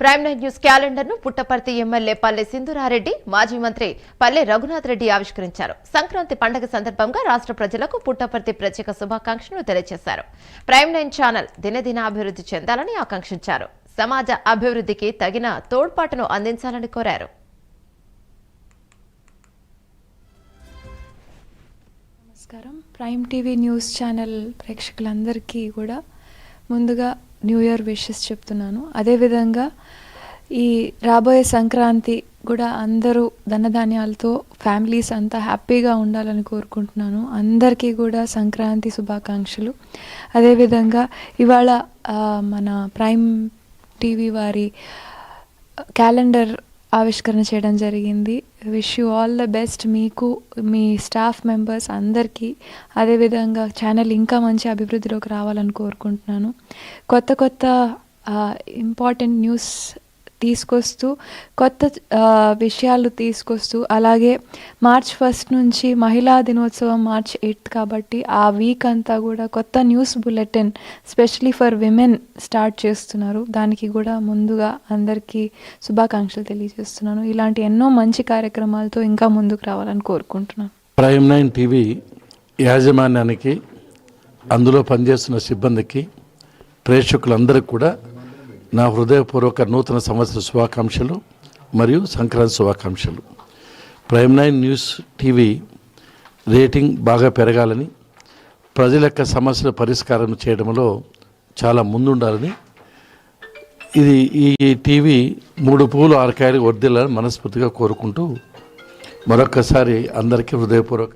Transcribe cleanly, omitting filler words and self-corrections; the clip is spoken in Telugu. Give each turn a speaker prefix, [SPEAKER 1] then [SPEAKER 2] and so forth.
[SPEAKER 1] ప్రైమ్ నైన్ న్యూస్ క్యాలెండర్ ను పుట్టపర్తి ఎమ్మెల్యే పల్లె సింధూరారెడ్డి, మాజీ మంత్రి పల్లె రఘునాథ్ రెడ్డి ఆవిష్కరించారు. సంక్రాంతి పండుగ సందర్భంగా రాష్ట్ర ప్రజలకు పుట్టపర్తి ప్రత్యేక శుభాకాంక్షలు తెలియజేశారు. ప్రైమ్ నైన్ ఛానల్ దినదిన అభివృద్ధి చెందాలని ఆకాంక్షించారు. సమాజ అభివృద్ధికి తగిన తోడ్పాటును అందించాలని కోరారు.
[SPEAKER 2] నమస్కారం. ప్రైమ్ టీవీ న్యూస్ ఛానల్ ప్రేక్షకులందరికీ కూడా ముందుగా న్యూ ఇయర్ విషెస్ చెప్తున్నాను. అదేవిధంగా ఈ రాబోయే సంక్రాంతి కూడా అందరూ ధనధాన్యాలతో ఫ్యామిలీస్ అంతా హ్యాపీగా ఉండాలని కోరుకుంటున్నాను. అందరికీ కూడా సంక్రాంతి శుభాకాంక్షలు. అదేవిధంగా ఇవాళ మన ప్రైమ్ టీవీ వారి క్యాలెండర్ ఆవిష్కరణ చేయడం జరిగింది. Wish you all the best, మీకు, మీ స్టాఫ్ మెంబర్స్ అందరికీ. అదేవిధంగా ఛానల్ ఇంకా మంచి అభివృద్ధిలోకి రావాలని కోరుకుంటున్నాను. కొత్త ఇంపార్టెంట్ న్యూస్ తీసుకొస్తూ, కొత్త విషయాలు తీసుకొస్తూ, అలాగే మార్చ్ 1 నుంచి మహిళా దినోత్సవం మార్చ్ 8 కాబట్టి ఆ వీక్ అంతా కూడా కొత్త news bulletin specially for women start చేస్తున్నారు. దానికి కూడా ముందుగా అందరికీ శుభాకాంక్షలు తెలియజేస్తున్నాను. ఇలాంటి ఎన్నో మంచి కార్యక్రమాలతో ఇంకా ముందుకు రావాలని కోరుకుంటున్నాను.
[SPEAKER 3] ప్రైమ్ నైన్ టీవీ యాజమాన్యానికి, అందులో పనిచేస్తున్న సిబ్బందికి, ప్రేక్షకులందరికీ కూడా నా హృదయపూర్వక నూతన సంవత్సర శుభాకాంక్షలు మరియు సంక్రాంతి శుభాకాంక్షలు. Prime nine news TV rating బాగా పెరగాలని, ప్రజల యొక్క సమస్యల పరిష్కారం చేయడంలో చాలా ముందుండాలని, ఈ టీవీ 3 పూలు 6 కాయలు వర్ధిల్లాలని మనస్ఫూర్తిగా కోరుకుంటూ మరొక్కసారి అందరికీ హృదయపూర్వక